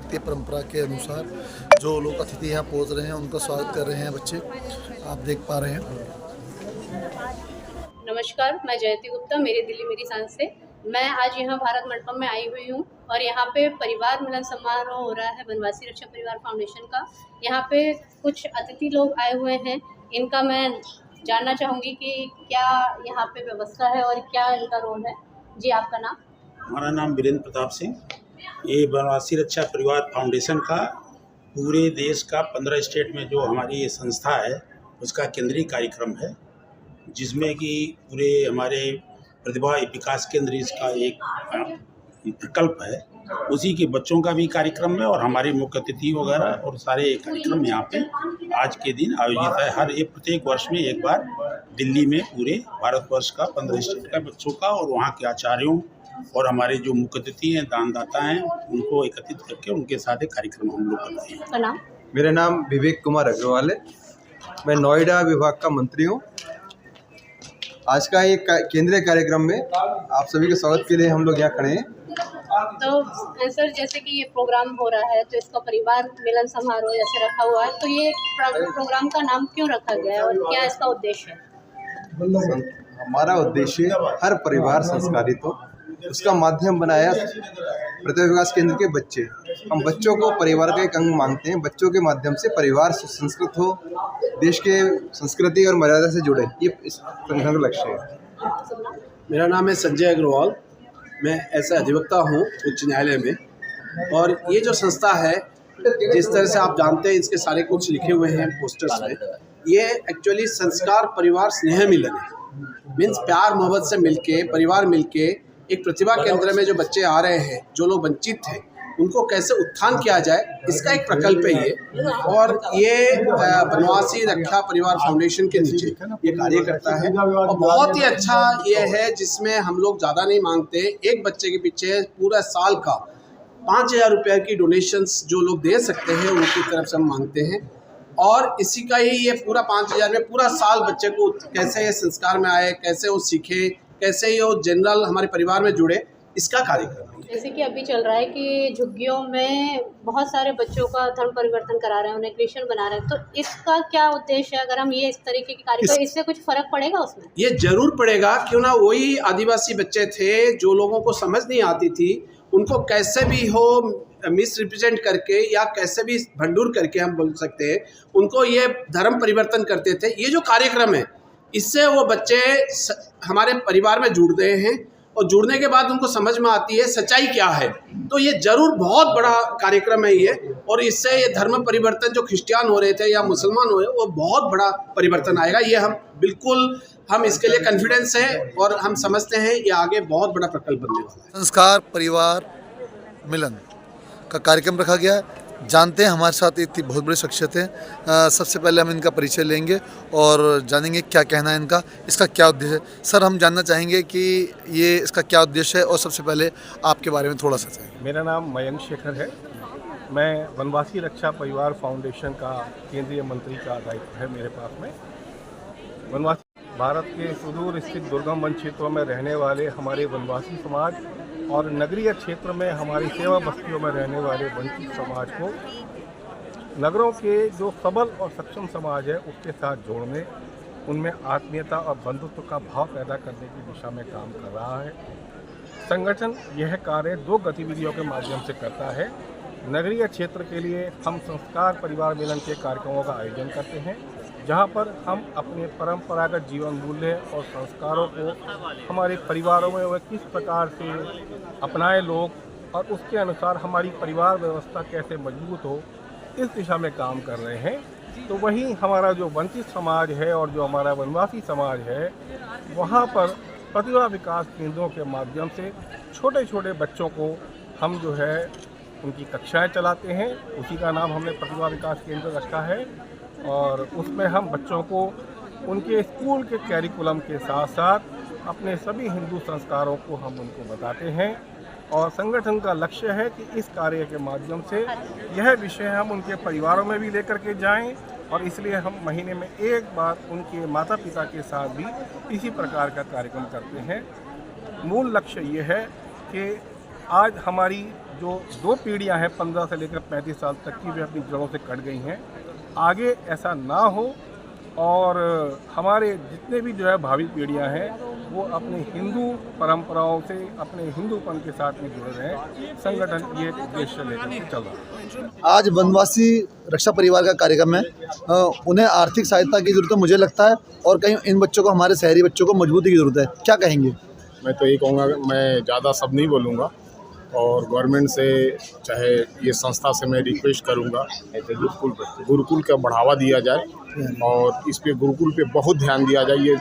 भारतीय परंपरा के अनुसार जो लोग अतिथि यहाँ पहुँच रहे हैं उनका स्वागत कर रहे हैं बच्चे, आप देख पा रहे हैं। नमस्कार, मैं जयती गुप्ता, मेरी दिल्ली मेरी सांस से। मैं आज यहाँ भारत मंडपम में आई हुई हूँ और यहाँ पे परिवार मिलन समारोह हो रहा है वनवासी रक्षा परिवार फाउंडेशन का। यहाँ पे कुछ अतिथि लोग आए हुए हैं, इनका मैं जानना चाहूँगी कि क्या यहाँ पे व्यवस्था है और क्या इनका रोल है। जी, आपका नाम? हमारा नाम वीरेंद्र प्रताप सिंह। ये वनवासी रक्षा परिवार फाउंडेशन का पूरे देश का 15 स्टेट में जो हमारी ये संस्था है उसका केंद्रीय कार्यक्रम है, जिसमें कि पूरे हमारे प्रतिभा विकास केंद्र इसका एक प्रकल्प है। उसी के बच्चों का भी कार्यक्रम है और हमारे मुख्य अतिथि वगैरह और सारे कार्यक्रम यहाँ पे आज के दिन आयोजित है। हर प्रत्येक वर्ष में एक बार दिल्ली में पूरे भारतवर्ष का 15 स्टेट का बच्चों का और वहाँ के आचार्यों और हमारे जो मुख्य अतिथि हैं, दानदाता हैं, उनको एकत्रित करके उनके साथ एक कार्यक्रम हम लोग करते हैं। आपका नाम? मेरा नाम विवेक कुमार अग्रवाल है। मैं नोएडा विभाग का मंत्री हूँ। आज का एक केंद्रीय कार्यक्रम में आप सभी के स्वागत के लिए हम लोग यहाँ खड़े हैं। तो सर, जैसे कि ये प्रोग्राम हो रहा है तो इसका परिवार मिलन समारोह जैसे रखा हुआ है, तो ये प्रोग्राम का नाम क्यों रखा गया है और क्या इसका उद्देश्य है? हमारा उद्देश्य हर परिवार संस्कारित हो, उसका माध्यम बनाया प्रतिभा विकास केंद्र के बच्चे। हम बच्चों को परिवार का एक अंग मानते हैं। बच्चों के माध्यम से परिवार सुसंस्कृत हो, देश के संस्कृति और मर्यादा से जुड़े, ये इस संगठन का लक्ष्य है। मेरा नाम है संजय अग्रवाल। मैं ऐसा अधिवक्ता हूँ उच्च न्यायालय में। और ये जो संस्था है, जिस तरह से आप जानते हैं, इसके सारे कुछ लिखे हुए हैं पोस्टर्स में। ये एक्चुअली संस्कार परिवार स्नेह मिलन है। मीन्स प्यार मोहब्बत से मिलके, परिवार मिलके एक प्रतिभा केंद्र में जो बच्चे आ रहे हैं, जो लोग वंचित थे, उनको कैसे उत्थान किया जाए, इसका एक प्रकल्प है ये। और ये वनवासी रक्षा परिवार फाउंडेशन के नीचे ये कार्य करता है और बहुत ही अच्छा ये है, जिसमें हम लोग ज़्यादा नहीं मांगते। एक बच्चे के पीछे पूरा साल का 5,000 रुपये की डोनेशंस जो लोग दे सकते हैं उनकी तरफ से हम मांगते हैं। और इसी का ही ये पूरा 5,000 में पूरा साल बच्चे को कैसे ये संस्कार में आए, कैसे वो सीखे, कैसे ही वो जनरल हमारे परिवार में जुड़े, इसका कार्यक्रम है। जैसे कि अभी चल रहा है कि झुग्गियों में बहुत सारे बच्चों का धर्म परिवर्तन करा रहे हैं, उन्हें क्रिश्चियन बना रहे हैं, तो इसका क्या उद्देश्य है? अगर हम ये इस तरीके की कार्य करें, इससे कुछ फर्क पड़ेगा उसमें? ये जरूर पड़ेगा। क्यों ना, वही आदिवासी बच्चे थे जो लोगों को समझ नहीं आती थी, उनको कैसे भी हो मिस रिप्रेजेंट करके या कैसे भी भंडूर करके हम बोल सकते हैं, उनको ये धर्म परिवर्तन करते थे। ये जो कार्यक्रम है, इससे वो बच्चे हमारे परिवार में जुड़ रहे हैं और जुड़ने के बाद उनको समझ में आती है सच्चाई क्या है। तो ये जरूर बहुत बड़ा कार्यक्रम है ये, और इससे ये धर्म परिवर्तन जो क्रिश्चियन हो रहे थे या मुसलमान हो रहे, वो बहुत बड़ा परिवर्तन आएगा। ये हम इसके लिए कॉन्फिडेंस है और हम समझते हैं ये आगे बहुत बड़ा प्रकल्प बनने वाला है। संस्कार परिवार मिलन का कार्यक्रम रखा गया है। जानते हैं हमारे साथ इतनी बहुत बड़ी शख्सियत है। सबसे पहले हम इनका परिचय लेंगे और जानेंगे क्या कहना है इनका, इसका क्या उद्देश्य है। सर, हम जानना चाहेंगे कि ये इसका क्या उद्देश्य है और सबसे पहले आपके बारे में थोड़ा सा चाहिए। मेरा नाम मयंक शेखर है। मैं वनवासी रक्षा परिवार फाउंडेशन का केंद्रीय मंत्री का दायित्व है मेरे पास में। वनवासी भारत के सुदूर स्थित दुर्गम वन क्षेत्रों में रहने वाले हमारे वनवासी समाज और नगरीय क्षेत्र में हमारी सेवा बस्तियों में रहने वाले वंचित समाज को नगरों के जो सबल और सक्षम समाज है उसके साथ जोड़ने, उनमें आत्मीयता और बंधुत्व का भाव पैदा करने की दिशा में काम कर रहा है। संगठन यह कार्य 2 गतिविधियों के माध्यम से करता है। नगरीय क्षेत्र के लिए हम संस्कार परिवार मिलन के कार्यक्रमों का आयोजन करते हैं, जहां पर हम अपने परंपरागत जीवन मूल्य और संस्कारों को हमारे परिवारों में वह किस प्रकार से अपनाए लोग और उसके अनुसार हमारी परिवार व्यवस्था कैसे मजबूत हो, इस दिशा में काम कर रहे हैं। तो वहीं हमारा जो वंचित समाज है और जो हमारा वनवासी समाज है, वहाँ पर प्रतिभा विकास केंद्रों के माध्यम से छोटे छोटे बच्चों को हम जो है उनकी कक्षाएं चलाते हैं। उसी का नाम हमने प्रतिभा विकास केंद्र रखा है और उसमें हम बच्चों को उनके स्कूल के कैरिकुलम के साथ साथ अपने सभी हिंदू संस्कारों को हम उनको बताते हैं। और संगठन का लक्ष्य है कि इस कार्य के माध्यम से यह विषय हम उनके परिवारों में भी लेकर के जाएं, और इसलिए हम महीने में एक बार उनके माता पिता के साथ भी इसी प्रकार का कार्यक्रम करते हैं। मूल लक्ष्य ये है कि आज हमारी जो 2 पीढ़ियां हैं 15 से लेकर 35 साल तक की, वे अपनी जड़ों से कट गई हैं। आगे ऐसा ना हो और हमारे जितने भी जो है भावी पीढ़ियां हैं वो अपने हिंदू परंपराओं से, अपने हिंदूपन के साथ में जुड़े रहें। संगठन ये उद्देश्य लेकर के चल रहा है। आज वनवासी रक्षा परिवार का कार्यक्रम है। उन्हें आर्थिक सहायता की ज़रूरत है मुझे लगता है, और कहीं इन बच्चों को, हमारे शहरी बच्चों को मजबूती की ज़रूरत है। क्या कहेंगे? मैं तो यही कहूँगा, मैं ज़्यादा सब नहीं बोलूँगा, और गवर्नमेंट से, चाहे ये संस्था से मैं रिक्वेस्ट करूँगा गुरुकुल का बढ़ावा दिया जाए, और इस पे गुरुकुल पे बहुत ध्यान दिया जाए। ये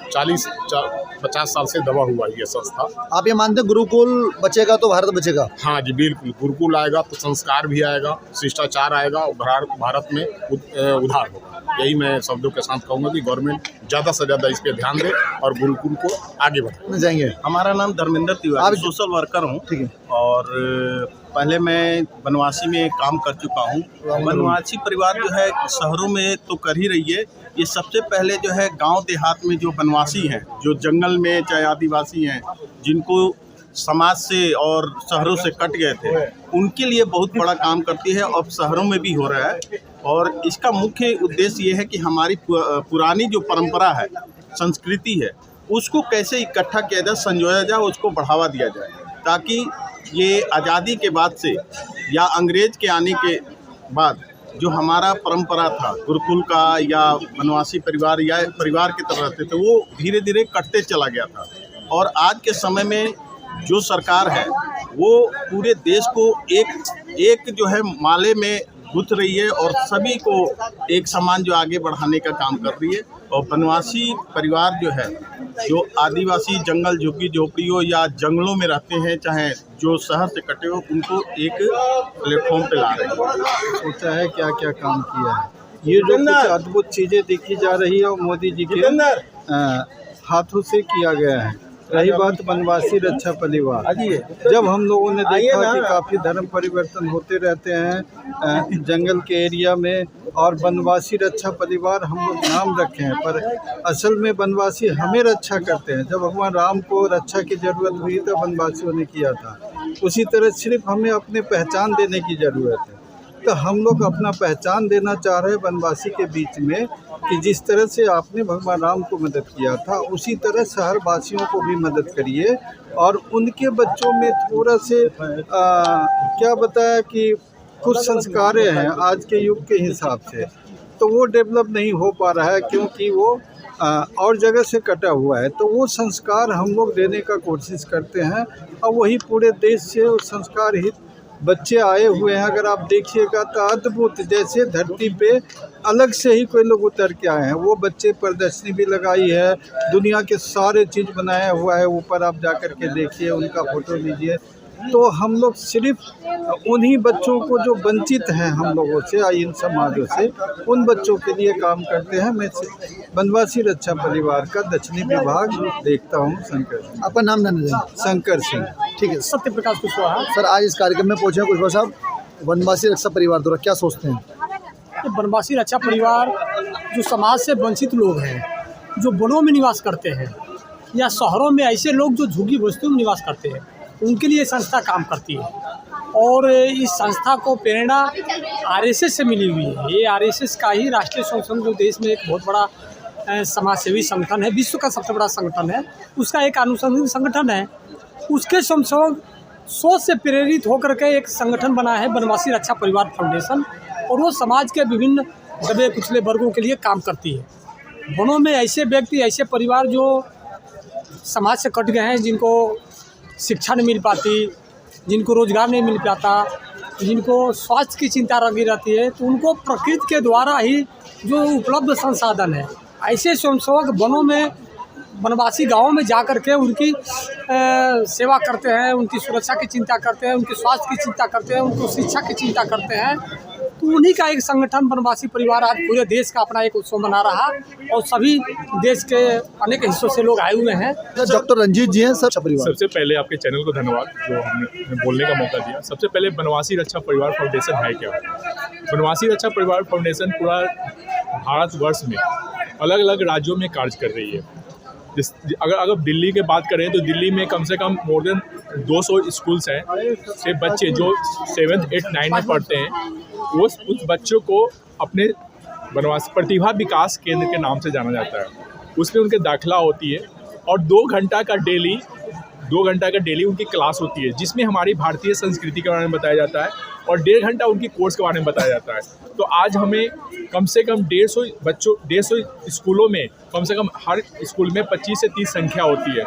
40-50 साल से दबा हुआ है ये संस्था। आप ये मानते हैं गुरुकुल बचेगा तो भारत बचेगा? हाँ जी, बिल्कुल। गुरुकुल आएगा तो संस्कार भी आएगा, शिष्टाचार आएगा, और भारत में उद्धार होगा। यही मैं शब्दों के साथ कहूँगा कि गवर्नमेंट ज़्यादा से ज़्यादा इस पे ध्यान दे और गुरुकुल को आगे बढ़ाए। जाएंगे। हमारा नाम धर्मेंद्र तिवारी, सोशल वर्कर हूँ। ठीक है। और पहले मैं बनवासी में काम कर चुका हूँ। बनवासी परिवार जो है शहरों में तो कर ही रही है, ये सबसे पहले जो है गांव देहात में जो बनवासी हैं, जो जंगल में चाहे आदिवासी हैं, जिनको समाज से और शहरों से कट गए थे, उनके लिए बहुत बड़ा काम करती है। अब शहरों में भी हो रहा है, और इसका मुख्य उद्देश्य ये है कि हमारी पुरानी जो परंपरा है, संस्कृति है, उसको कैसे इकट्ठा किया जाए, संजोया जाए, उसको बढ़ावा दिया जाए, ताकि ये आज़ादी के बाद से या अंग्रेज के आने के बाद जो हमारा परंपरा था गुरुकुल का या बनवासी परिवार या परिवार की तरह रहते थे, वो धीरे धीरे कटते चला गया था। और आज के समय में जो सरकार है वो पूरे देश को एक जो है माले में गुथ रही है, और सभी को एक समान जो आगे बढ़ाने का काम कर रही है। और बनवासी परिवार जो है, जो आदिवासी जंगल झुग्गी झोपड़ियों या जंगलों में रहते हैं, चाहे जो शहर से कटे हो, उनको एक प्लेटफॉर्म पे ला रहे हैं। सोचा है क्या क्या काम किया है। ये जो कुछ अद्भुत चीज़ें देखी जा रही है वो मोदी जी के हाथों से किया गया है। रही बात बनवासी रक्षा परिवार, जब हम लोगों ने देखा कि काफ़ी धर्म परिवर्तन होते रहते हैं जंगल के एरिया में, और बनवासी रक्षा परिवार हम लोग नाम रखे हैं, पर असल में बनवासी हमें रक्षा करते हैं। जब भगवान राम को रक्षा की ज़रूरत हुई तो बनवासियों ने किया था। उसी तरह सिर्फ हमें अपने पहचान देने की ज़रूरत है। तो हम लोग अपना पहचान देना चाह रहे हैं बनवासी के बीच में, कि जिस तरह से आपने भगवान राम को मदद किया था, उसी तरह शहर वासियों को भी मदद करिए। और उनके बच्चों में थोड़ा से क्या बताया कि कुछ संस्कार हैं आज के युग के हिसाब से, तो वो डेवलप नहीं हो पा रहा है, क्योंकि वो और जगह से कटा हुआ है। तो वो संस्कार हम लोग देने का कोशिश करते हैं, और वही पूरे देश से वो संस्कार हित बच्चे आए हुए हैं। अगर आप देखिएगा तो अद्भुत, जैसे धरती पे अलग से ही कोई लोग उतर के आए हैं। वो बच्चे प्रदर्शनी भी लगाई है, दुनिया के सारे चीज़ बनाया हुआ है। ऊपर आप जा कर के देखिए, उनका फ़ोटो लीजिए। तो हम लोग सिर्फ उन्हीं बच्चों को जो वंचित हैं हम लोगों से, इन समाजों से, उन बच्चों के लिए काम करते हैं। मैं बनवासी रक्षा परिवार का दक्षिणी विभाग देखता हूँ। शंकर सिंह। आपका नाम जान लें? शंकर सिंह। ठीक है। सत्य प्रकाश कुशवाहा। सर, आज इस कार्यक्रम में पहुंचे हैं कुशवाहा साहब, वनवासी रक्षा परिवार द्वारा क्या सोचते हैं? तो बनवासी रक्षा परिवार जो समाज से वंचित लोग हैं, जो वनों में निवास करते हैं या शहरों में ऐसे लोग जो झुग्गी बस्तियों में निवास करते हैं, उनके लिए संस्था काम करती है। और इस संस्था को प्रेरणा आरएसएस से मिली हुई है। ये आरएसएस का ही राष्ट्रीय संगठन, जो देश में एक बहुत बड़ा समाजसेवी संगठन है, विश्व का सबसे बड़ा संगठन है, उसका एक अनुसंधान संगठन है। उसके सोच से प्रेरित होकर के एक संगठन बना है बनवासी रक्षा परिवार फाउंडेशन, और वो समाज के विभिन्न दबे कुचले वर्गों के लिए काम करती है। वनों में ऐसे व्यक्ति, ऐसे परिवार जो समाज से कट गए हैं, जिनको शिक्षा नहीं मिल पाती, जिनको रोज़गार नहीं मिल पाता, जिनको स्वास्थ्य की चिंता लगी रहती है, तो उनको प्रकृति के द्वारा ही जो उपलब्ध संसाधन है, ऐसे स्वयंसेवक वनों में, वनवासी गाँवों में जा कर के उनकी सेवा करते हैं, उनकी सुरक्षा की चिंता करते हैं, उनके स्वास्थ्य की चिंता करते हैं, उनको शिक्षा की चिंता करते हैं। तो उन्हीं का एक संगठन बनवासी परिवार आज पूरे देश का अपना एक उत्सव मना रहा, और सभी देश के अनेक हिस्सों से लोग आए हुए हैं। डॉक्टर रंजीत जी हैं सर परिवार। सबसे पहले आपके चैनल को धन्यवाद जो हमने बोलने का मौका दिया। सबसे पहले बनवासी रक्षा परिवार फाउंडेशन है क्या? बनवासी रक्षा परिवार फाउंडेशन पूरा भारतवर्ष में अलग अलग राज्यों में कार्य कर रही है। अगर दिल्ली की बात करें तो दिल्ली में कम से कम मोर देन 200 स्कूल्स हैं से बच्चे जो 7th 8th 9th में पढ़ते हैं, वो उस बच्चों को अपने बनवासी प्रतिभा विकास केंद्र के नाम से जाना जाता है। उसमें उनके दाखिला होती है और 2 घंटा का डेली उनकी क्लास होती है, जिसमें हमारी भारतीय संस्कृति के बारे में बताया जाता है और 1.5 घंटा उनकी कोर्स के बारे में बताया जाता है। तो आज हमें कम से कम 150 स्कूलों में कम से कम हर स्कूल में 25 से 30 संख्या होती है।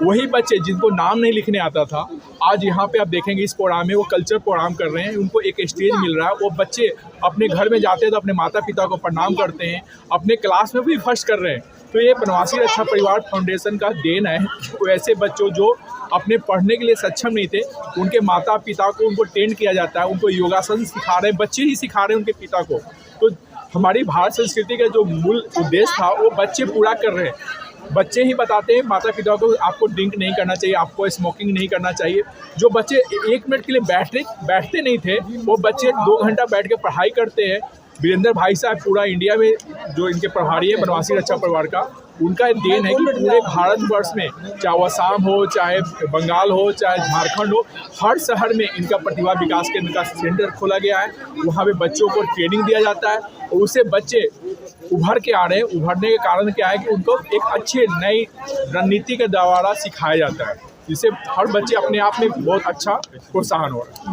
वही बच्चे जिनको नाम नहीं लिखने आता था, आज यहाँ पे आप देखेंगे इस प्रोग्राम में वो कल्चर प्रोग्राम कर रहे हैं, उनको एक स्टेज मिल रहा है। वो बच्चे अपने घर में जाते हैं तो अपने माता पिता को प्रणाम करते हैं, अपने क्लास में भी फर्स्ट कर रहे हैं। तो ये बनवासी रक्षा परिवार फाउंडेशन का देन है। वैसे बच्चों जो अपने पढ़ने के लिए सक्षम नहीं थे, उनके माता पिता को उनको ट्रेन किया जाता है, उनको योगासन सिखा रहे हैं, बच्चे ही सिखा रहे हैं उनके पिता को। तो हमारी भारत संस्कृति का जो मूल उद्देश्य था वो बच्चे पूरा कर रहे हैं। बच्चे ही बताते हैं माता पिता को आपको ड्रिंक नहीं करना चाहिए, आपको स्मोकिंग नहीं करना चाहिए। जो बच्चे 1 मिनट के लिए बैठते नहीं थे, वो बच्चे 2 घंटा बैठ के पढ़ाई करते हैं। वीरेंद्र भाई साहब पूरा इंडिया में जो इनके प्रभारी हैं बनवासी रक्षा परिवार का, उनका देन है कि पूरे भारतवर्ष में, चाहे असम हो, चाहे बंगाल हो, चाहे झारखंड हो, हर शहर में इनका प्रतिभा विकास केंद्र का सेंटर खोला गया है। वहाँ पे बच्चों को ट्रेनिंग दिया जाता है और उससे बच्चे उभर के आ रहे हैं। उभरने के कारण क्या है कि उनको एक अच्छी नई रणनीति के द्वारा सिखाया जाता है, जिससे हर बच्चे अपने आप में बहुत अच्छा प्रोत्साहन हो रहा है।